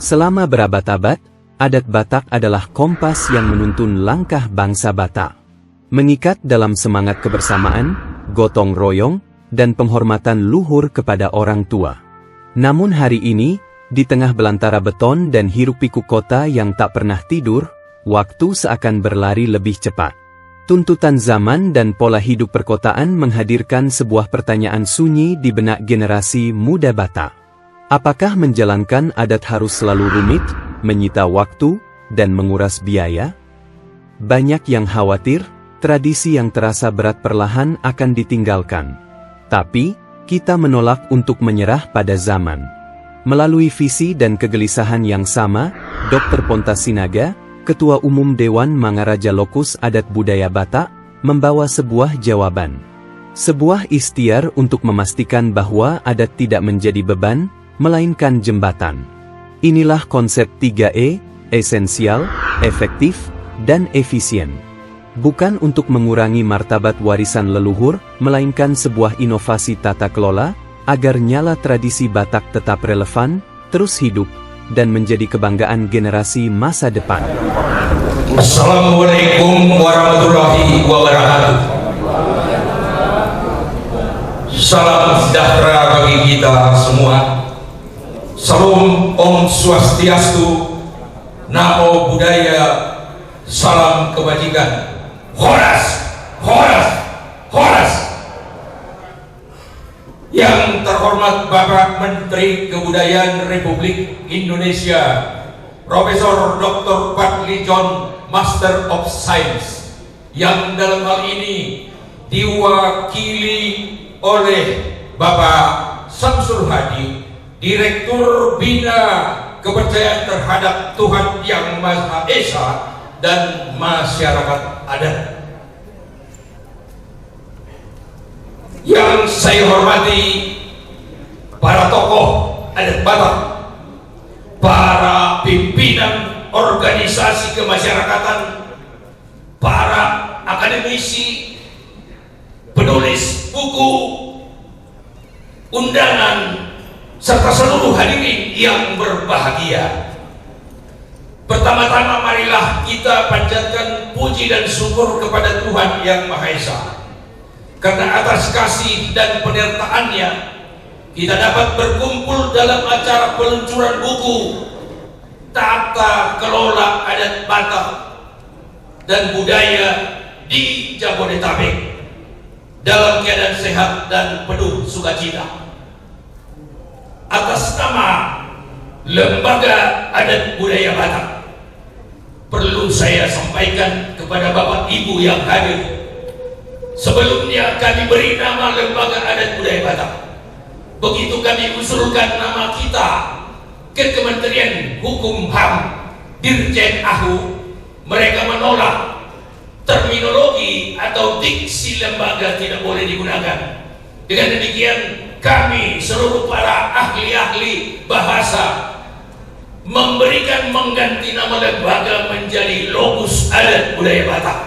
Selama berabad-abad, adat Batak adalah kompas yang menuntun langkah bangsa Batak. Mengikat dalam semangat kebersamaan, gotong royong, dan penghormatan luhur kepada orang tua. Namun hari ini, di tengah belantara beton dan hiruk-pikuk kota yang tak pernah tidur, waktu seakan berlari lebih cepat. Tuntutan zaman dan pola hidup perkotaan menghadirkan sebuah pertanyaan sunyi di benak generasi muda Batak. Apakah menjalankan adat harus selalu rumit, menyita waktu, dan menguras biaya? Banyak yang khawatir, tradisi yang terasa berat perlahan akan ditinggalkan. Tapi, kita menolak untuk menyerah pada zaman. Melalui visi dan kegelisahan yang sama, Dr. Ponta Sinaga, Ketua Umum Dewan Mangaraja Lokus Adat Budaya Batak, membawa sebuah jawaban. Sebuah ikhtiar untuk memastikan bahwa adat tidak menjadi beban, melainkan jembatan. Inilah konsep 3E, esensial, efektif, dan efisien. Bukan untuk mengurangi martabat warisan leluhur, melainkan sebuah inovasi tata kelola, agar nyala tradisi Batak tetap relevan, terus hidup, dan menjadi kebanggaan generasi masa depan. Assalamualaikum warahmatullahi wabarakatuh. Salam sejahtera bagi kita semua. Salam Om Swastiastu, Namo Buddhaya, salam kebajikan. Horas, horas, horas. Yang terhormat Bapak Menteri Kebudayaan Republik Indonesia, Profesor Dr. Fadli John, Master of Science, yang dalam hal ini diwakili oleh Bapak Samsul Hadi, Direktur Bina Kepercayaan Terhadap Tuhan Yang Maha Esa dan Masyarakat Adat. Yang saya hormati para tokoh adat Batak, para pimpinan organisasi kemasyarakatan, para akademisi, penulis buku, undangan, serta seluruh hadirin yang berbahagia. Pertama-tama marilah kita panjatkan puji dan syukur kepada Tuhan Yang Maha Esa, karena atas kasih dan penyertaannya kita dapat berkumpul dalam acara peluncuran buku Tata Kelola Adat Batak dan Budaya di Jabodetabek dalam keadaan sehat dan penuh sukacita. Atas nama Lembaga Adat Budaya Batak, perlu saya sampaikan kepada Bapak Ibu yang hadir, sebelumnya kami beri nama Lembaga Adat Budaya Batak. Begitu kami usulkan nama kita ke Kementerian Hukum HAM, Dirjen AHU, mereka menolak. Terminologi atau diksi lembaga tidak boleh digunakan. Dengan demikian, kami seluruh para ahli-ahli bahasa memberikan mengganti nama lembaga menjadi Lokus Adat Budaya Batak.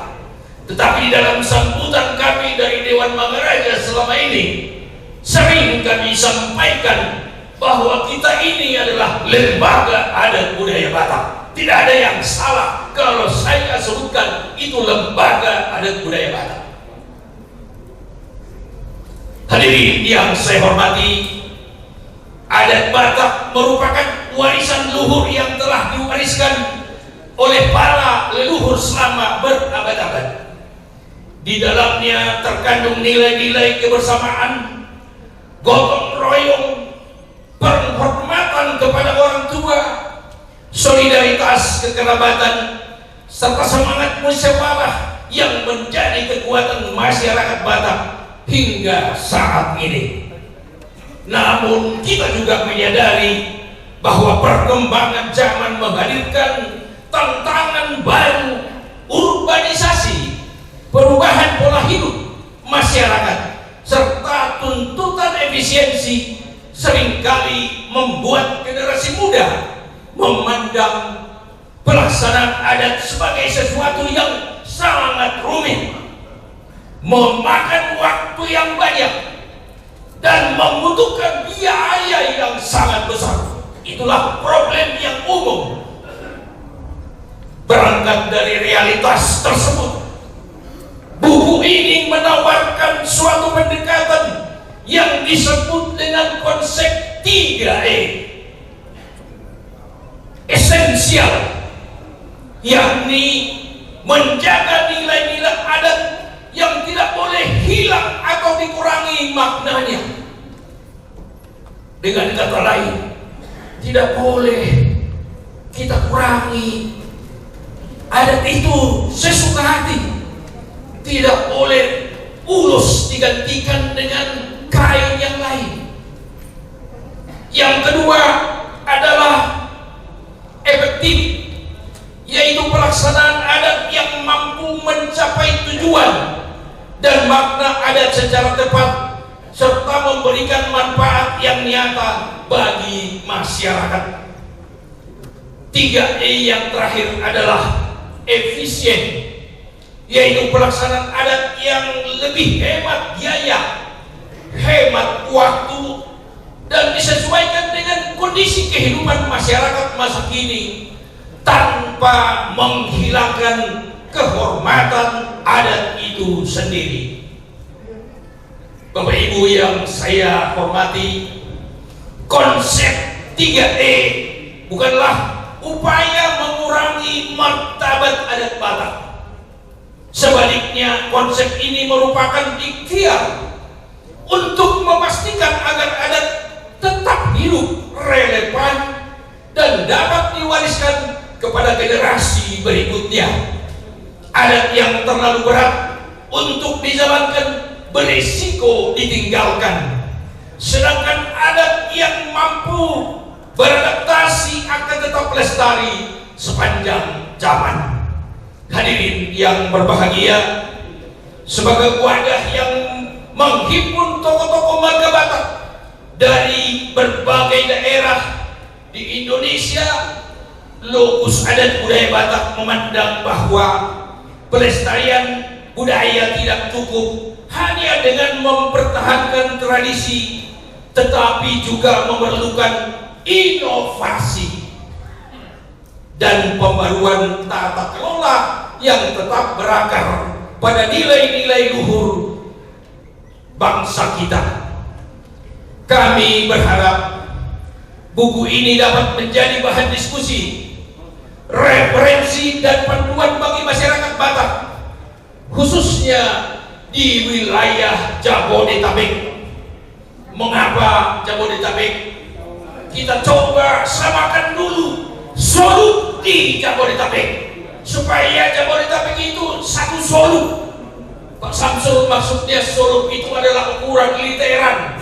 Tetapi di dalam sambutan kami dari Dewan Mangaraja selama ini, sering kami sampaikan bahwa kita ini adalah Lembaga Adat Budaya Batak. Tidak ada yang salah kalau saya sebutkan itu Lembaga Adat Budaya Batak. Hadirin yang saya hormati, adat Batak merupakan warisan luhur yang telah diwariskan oleh para leluhur selama berabad-abad. Di dalamnya terkandung nilai-nilai kebersamaan, gotong royong, penghormatan kepada orang tua, solidaritas kekerabatan, serta semangat musyawarah yang menjadi kekuatan masyarakat Batak hingga saat ini. Namun kita juga menyadari bahwa perkembangan zaman menghadirkan tantangan baru, urbanisasi, perubahan pola hidup masyarakat, serta tuntutan efisiensi seringkali membuat generasi muda memandang pelaksanaan adat sebagai sesuatu yang sangat rumit. memakan waktu yang banyak dan membutuhkan biaya yang sangat besar. Itulah problem yang umum. Berangkat dari realitas tersebut, buku ini menawarkan suatu pendekatan yang disebut dengan konsep 3E. Esensial, yakni menjaga nilai-nilai adat yang tidak boleh hilang atau dikurangi maknanya. Dengan kata lain, tidak boleh kita kurangi adat itu sesuka hati. Tidak boleh ulus digantikan dengan kain yang lain. Yang kedua adalah efektif, yaitu pelaksanaan adat yang mampu mencapai tujuan dan makna adat secara tepat serta memberikan manfaat yang nyata bagi masyarakat. 3E yang terakhir adalah efisien, yaitu pelaksanaan adat yang lebih hemat biaya, hemat waktu, dan disesuaikan dengan kondisi kehidupan masyarakat masa kini tanpa menghilangkan kehormatan adat itu sendiri. Bapak Ibu yang saya hormati, konsep 3E bukanlah upaya mengurangi martabat adat Batak. Sebaliknya, konsep ini merupakan ikhtiar untuk memastikan agar adat tetap hidup, relevan, dan dapat diwariskan kepada generasi berikutnya. Adat yang terlalu berat untuk dijalankan berisiko ditinggalkan, sedangkan adat yang mampu beradaptasi akan tetap lestari sepanjang zaman. Hadirin yang berbahagia, sebagai wadah yang menghimpun tokoh-tokoh marga Batak dari berbagai daerah di Indonesia, Lokus Adat Budaya Batak memandang bahwa pelestarian budaya tidak cukup hanya dengan mempertahankan tradisi, tetapi juga memerlukan inovasi dan pembaruan tata kelola yang tetap berakar pada nilai-nilai luhur bangsa kita. Kami berharap buku ini dapat menjadi bahan diskusi, referensi, dan panduan bagi masyarakat Batak, khususnya di wilayah Jabodetabek. Mengapa Jabodetabek? Kita coba samakan dulu Solo di Jabodetabek, supaya Jabodetabek itu satu Solo. Pak Samsul, maksudnya Solo itu adalah ukuran literan.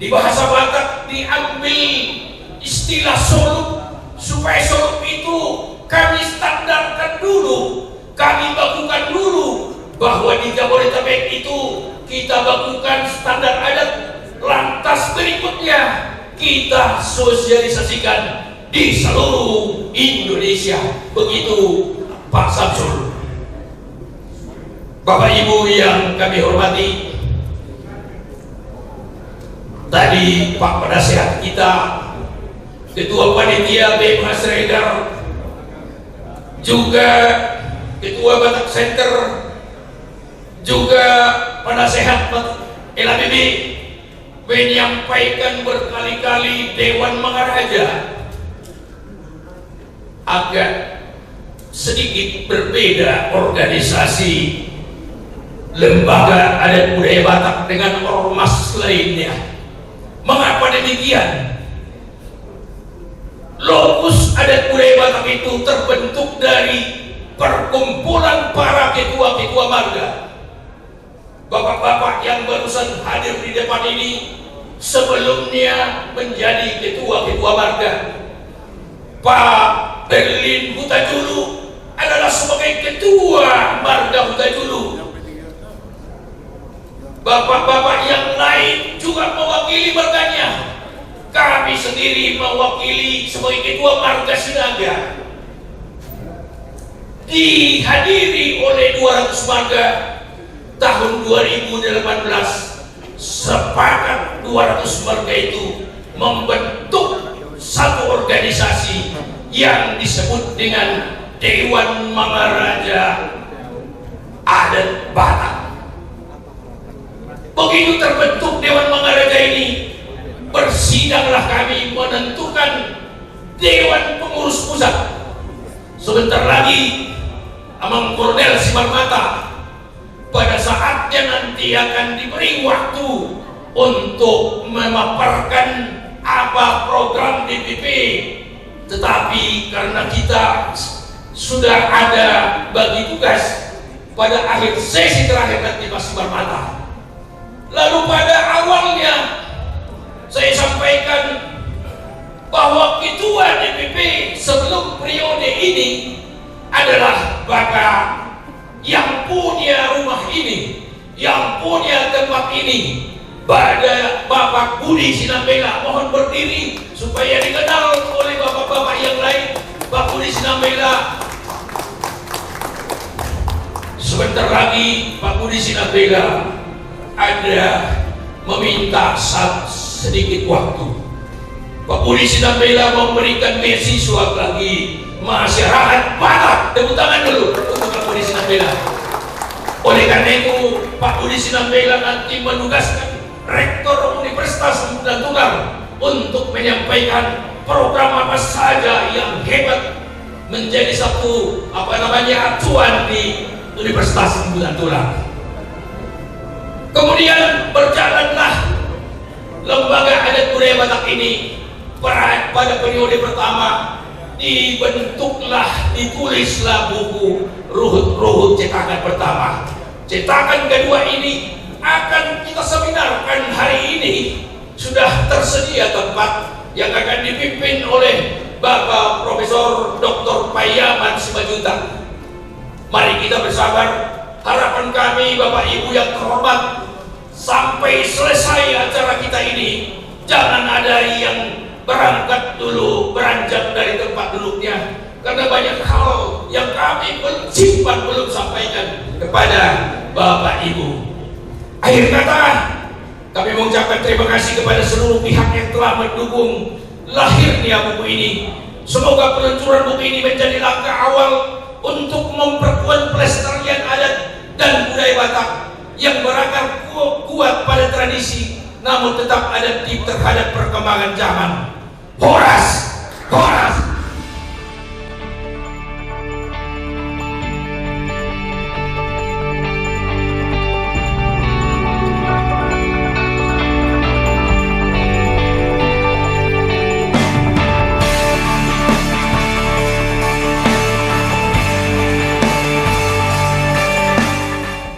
Di bahasa Batak diambil istilah Solo, supaya Solo itu kami standarkan dulu, kami bakukan dulu, bahwa di Jabodetabek itu kita bakukan standar adat. Lantas berikutnya kita sosialisasikan di seluruh Indonesia. Begitu Pak Samsul. Bapak Ibu yang kami hormati, tadi Pak Penasehat kita, Ketua Panitia BMH Sregar, juga Ketua Batak Center, juga Penasehat LABB menyampaikan berkali-kali Dewan Maharaja agak sedikit berbeda organisasi lembaga adat budaya Batak dengan ormas lainnya. Mengapa demikian? Lokus adat budaya Batak itu terbentuk dari perkumpulan para ketua-ketua marga. Bapak-bapak yang barusan hadir di depan ini sebelumnya menjadi ketua-ketua marga. Pak Berlin Hutajulu adalah sebagai ketua marga Hutajulu. Bapak-bapak yang lain juga mewakili marganya. Kami sendiri mewakili sebagai ketua marga Sinaga. Dihadiri oleh 200 marga tahun 2018 sepakat 200 warga itu membentuk satu organisasi yang disebut dengan Dewan Mangaraja Adat Batak. Begitu terbentuk Dewan Mangaraja ini, bersidanglah kami menentukan Dewan Pengurus Pusat. Sebentar lagi Amang Kolonel Simarmata pada saatnya nanti akan diberi waktu untuk memaparkan apa program DPP, tetapi karena kita sudah ada bagi tugas pada akhir sesi terakhir nanti Mas Simarmata. Lalu pada awalnya saya sampaikan bahwa ketua DPP sebelum periode ini adalah Bapak yang punya rumah ini, yang punya tempat ini, pada Bapak Budi Sinambela. Mohon berdiri supaya dikenal oleh bapak-bapak yang lain. Pak Budi Sinambela, sebentar lagi Pak Budi Sinambela ada meminta sedikit waktu. Pak Budi Sinambela memberikan beasiswa bagi masyarakat Batak. Tepuk tangan dulu untuk Pak Budi Sinambela. Oleh karena itu Pak Budi Sinambela nanti menugaskan Rektor Universitas Sembudan Tular untuk menyampaikan program apa saja yang hebat menjadi satu acuan di Universitas Sembudan Tular. Kemudian berjalanlah lembaga adat budaya Batak ini pada periode pertama, ditulislah buku Ruhut cetakan pertama. Cetakan kedua ini akan kita seminarkan hari ini. Sudah tersedia tempat yang akan dipimpin oleh Bapak Profesor Dr. Payaman Simajuta. Mari kita bersabar. Harapan kami Bapak Ibu yang terhormat, sampai selesai acara kita ini jangan ada yang berangkat dulu, beranjak dari tempat duduknya, karena banyak hal yang kami belum sampaikan kepada Bapak Ibu. Akhir kata, kami mengucapkan terima kasih kepada seluruh pihak yang telah mendukung lahirnya buku ini. Semoga peluncuran buku ini menjadi langkah awal untuk memperkuat pelestarian adat dan budaya Batak yang berakar kuat pada tradisi, namun tetap adaptif terhadap perkembangan zaman. Horas, horas.